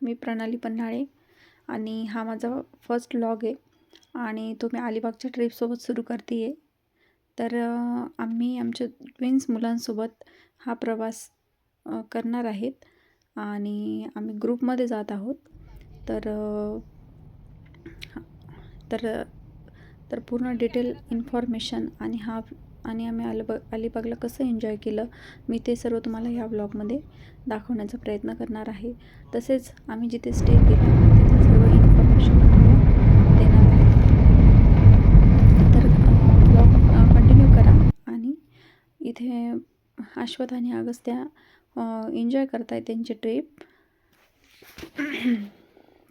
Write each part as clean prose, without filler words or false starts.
मी प्रणाली पन्हाळे आणि हा माझा फर्स्ट व्लॉग आहे आणि तो मी अलिबागच्या ट्रिपसोबत सुरू करते आहे. तर आम्ही आमच्या ट्विन्स मुलांसोबत हा प्रवास करणार आहेत आणि आम्ही ग्रुपमध्ये जात आहोत. तर तर तर पूर्ण डिटेल इन्फॉर्मेशन आणि आम्ही अलिबागला कसं एन्जॉय केलं मी ते सर्व तुम्हाला ह्या व्लॉगमध्ये दाखवण्याचा प्रयत्न करणार आहे. तसेच आम्ही जिथे स्टे केला तिथे सर्व इन्फॉर्मेशन तुम्हाला देणार आहे. तर व्लॉग कंटिन्यू करा आणि इथे अश्वथ आणि अगस्त्या एन्जॉय करतायत त्यांची ट्रिप.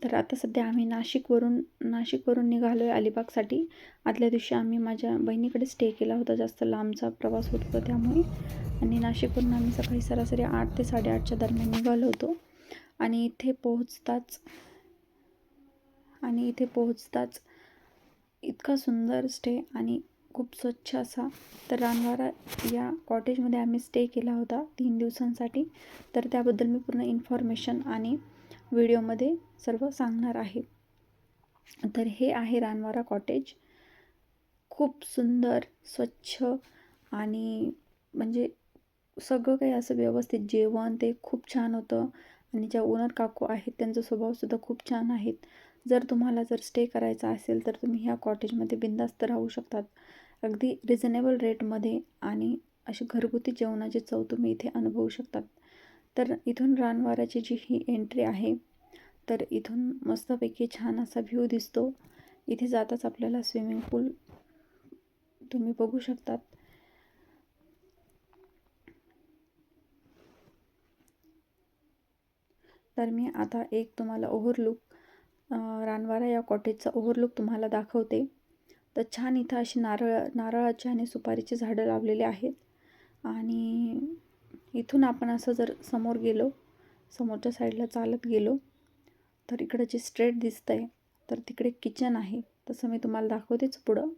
तर आता सध्या आम्ही नाशिकवरून निघालो आहे अलिबागसाठी. आदल्या दिवशी आम्ही माझ्या बहिणीकडे स्टे केला होता, जास्त लांबचा प्रवास होत होता त्यामुळे. आणि नाशिकवरून आम्ही सकाळी सरासरी 8 ते 8:30च्या दरम्यान निघालो होतो. आणि इथे पोहोचताच इतका सुंदर स्टे आणि खूप स्वच्छ असा तर रानवारा या कॉटेजमध्ये आम्ही स्टे केला होता 3 दिवसांसाठी. तर त्याबद्दल मी पूर्ण इन्फॉर्मेशन आणि व्हिडिओमध्ये सर्व सांगणार आहे. तर हे आहे रानवारा कॉटेज. खूप सुंदर, स्वच्छ आणि म्हणजे सगळं काही असं व्यवस्थित, जेवण ते खूप छान होतं. आणि ज्या ओनर काकू आहेत त्यांचा स्वभावसुद्धा खूप छान आहेत. तुम्हाला स्टे करायचा असेल तर तुम्ही ह्या कॉटेजमध्ये बिनधास्त राहू शकतात. अगदी रिझनेबल रेटमध्ये आणि अशी घरगुती जेवणाची चव तुम्ही इथे अनुभवू शकतात. तर इथून रानवाऱ्याची जी ही एंट्री आहे, तर इथून मस्तपैकी छान असा व्ह्यू दिसतो. इथे जाताच आपल्याला स्विमिंग पूल तुम्ही बघू शकतात. तर मी आता एक तुम्हाला रानवारा या कॉटेजचा ओव्हरलुक तुम्हाला दाखवते. तर छान इथं अशी नारळाची आणि सुपारीची झाडं लावलेली आहेत. आणि इथून आपण असं समोरच्या साईडला चालत गेलो तर इकडं जे स्ट्रेट दिसतंय तर तिकडे किचन आहे. तसं मी तुम्हाला दाखवतेच पुढं.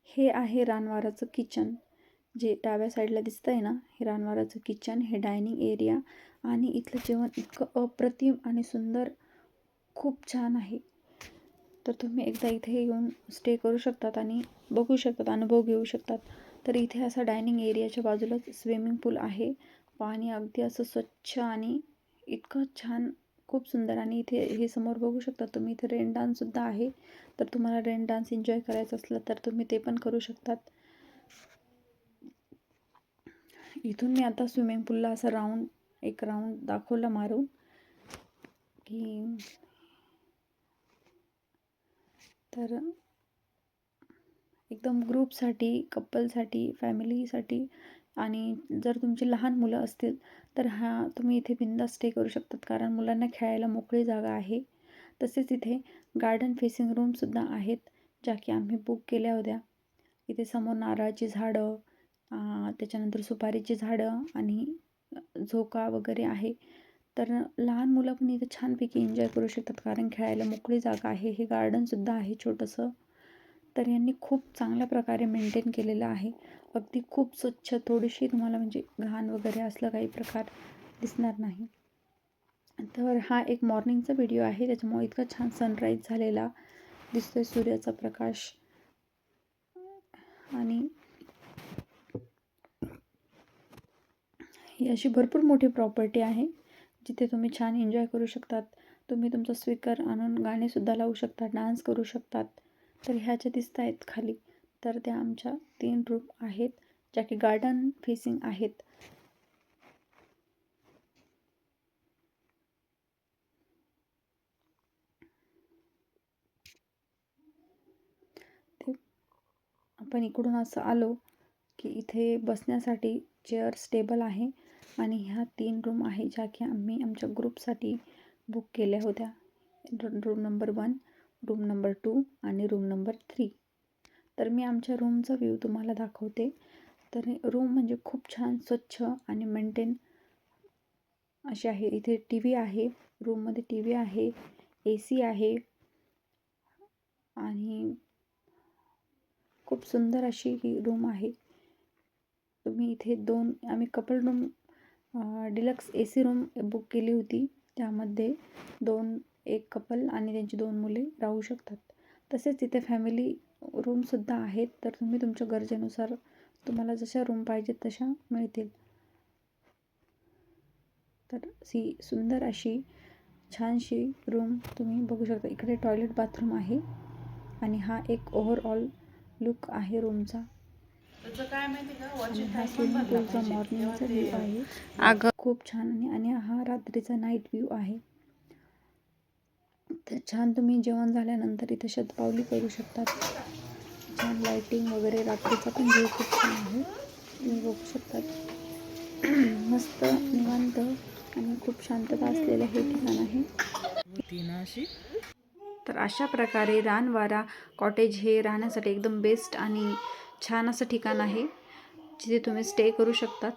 हे आहे रानवाराचं किचन. जे डाव्या साईडला दिसतंय ना, हे रानवाराचं किचन, हे डायनिंग एरिया. आणि इथलं जेवण इतकं अप्रतिम आणि सुंदर, खूप छान आहे. तर तुम्ही एकदा इथे येऊन स्टे करू शकतात आणि बघू शकतात, अनुभव घेऊ शकतात. तर इथे असा डायनिंग एरियाच्या बाजूलाच स्विमिंग पूल आहे. पाणी अगदी असं स्वच्छ आणि इतकं छान, खूप सुंदर. आणि इथे हे समोर बघू शकता तुम्ही, इथे रेन डान्ससुद्धा आहे. तर तुम्हाला रेन डान्स एन्जॉय करायचा असला तर तुम्ही ते पण करू शकतात. इथून मी आता स्विमिंग पूलला असं एक राऊंड दाखवला मारून की तर एकदम ग्रुपसाठी, कपलसाठी, फॅमिलीसाठी आणि जर तुमची लहान मुलं असतील तर तुम्ही इथे बिनधास्त स्टे करू शकतात, कारण मुलांना खेळायला मोकळी जागा आहे. तसेच इथे गार्डन फेसिंग रूमसुद्धा आहेत, ज्या की आम्ही बुक केल्या होत्या. इथे समोर नारळाची झाडं, त्याच्यानंतर सुपारीची झाडं आणि झोका वगैरे आहे. तर लहान मुलं पण इथे छानपैकी एन्जॉय करू शकतात, कारण खेळायला मोकळी जागा आहे. हे गार्डनसुद्धा आहे छोटंसं. तर यांनी खूप चांगल्या प्रकारे मेंटेन केलेलं आहे. अगदी खूप स्वच्छ, थोडीशी तुम्हाला म्हणजे घाण वगैरे असलं काही प्रकार दिसणार नाही. तर हा एक मॉर्निंगचा व्हिडिओ आहे, त्याच्यामुळे इतका छान सनराईज झालेला दिसतोय, सूर्याचा प्रकाश. आणि ही अशी भरपूर मोठी प्रॉपर्टी आहे, जिथे तुम्ही छान एन्जॉय करू शकतात. तुम्ही तुमचा स्पीकर आणून गाणेसुद्धा लावू शकता, डान्स करू शकतात. तर ह्या ज्या दिसत आहेत खाली, तर त्या आमच्या 3 रूम आहेत, ज्या की गार्डन फेसिंग आहेत. ते आपण इकडून असं आलो की इथे बसण्यासाठी चेअर्स, टेबल आहे. आणि ह्या 3 रूम आहे, ज्या की आम्ही आमच्या ग्रुपसाठी बुक केल्या होत्या. रूम नंबर 1, रूम नंबर 2 आणि रूम नंबर 3. तर मी आमच्या रूमचा व्ह्यू तुम्हाला दाखवते. तर रूम म्हणजे खूप छान, स्वच्छ आणि मेंटेन अशी आहे. इथे टी व्ही आहे, रूममध्ये टी व्ही आहे, AC आहे आणि खूप सुंदर अशी ही रूम आहे. तुम्ही इथे आम्ही couple room deluxe AC room book केली होती. त्यामध्ये एक कपल आणि त्यांची 2 मुले राहू शकतात. तसेच तिथे फॅमिली रूमसुद्धा आहेत, तर तुम्ही तुमच्या गरजेनुसार तुम्हाला जशा रूम पाहिजेत तशा मिळतील. तर सुंदर अशी छानशी रूम तुम्ही बघू शकता. इकडे टॉयलेट बाथरूम आहे आणि हा एक ओव्हरऑल लुक आहे रूमचा. आणि हा स्विमिंग पूलचा मॉर्निंगचा व्ह्यू आहे. खूप छान आणि हा रात्रीचा नाईट व्ह्यू आहे. तर छान तुम्ही जेवण झाल्यानंतर इथे शतपावली करू शकतात. छान लाईटिंग वगैरे रात्रीचा पण व्ह्यू खूप छान आहे. तुम्ही बघू शकतात. मस्त निवांत आणि खूप शांतता असलेलं हे ठिकाण आहे. तर अशा प्रकारे रानवारा कॉटेज हे राहण्यासाठी एकदम बेस्ट आणि छान असं ठिकाण आहे, जिथे तुम्ही स्टे करू शकतात.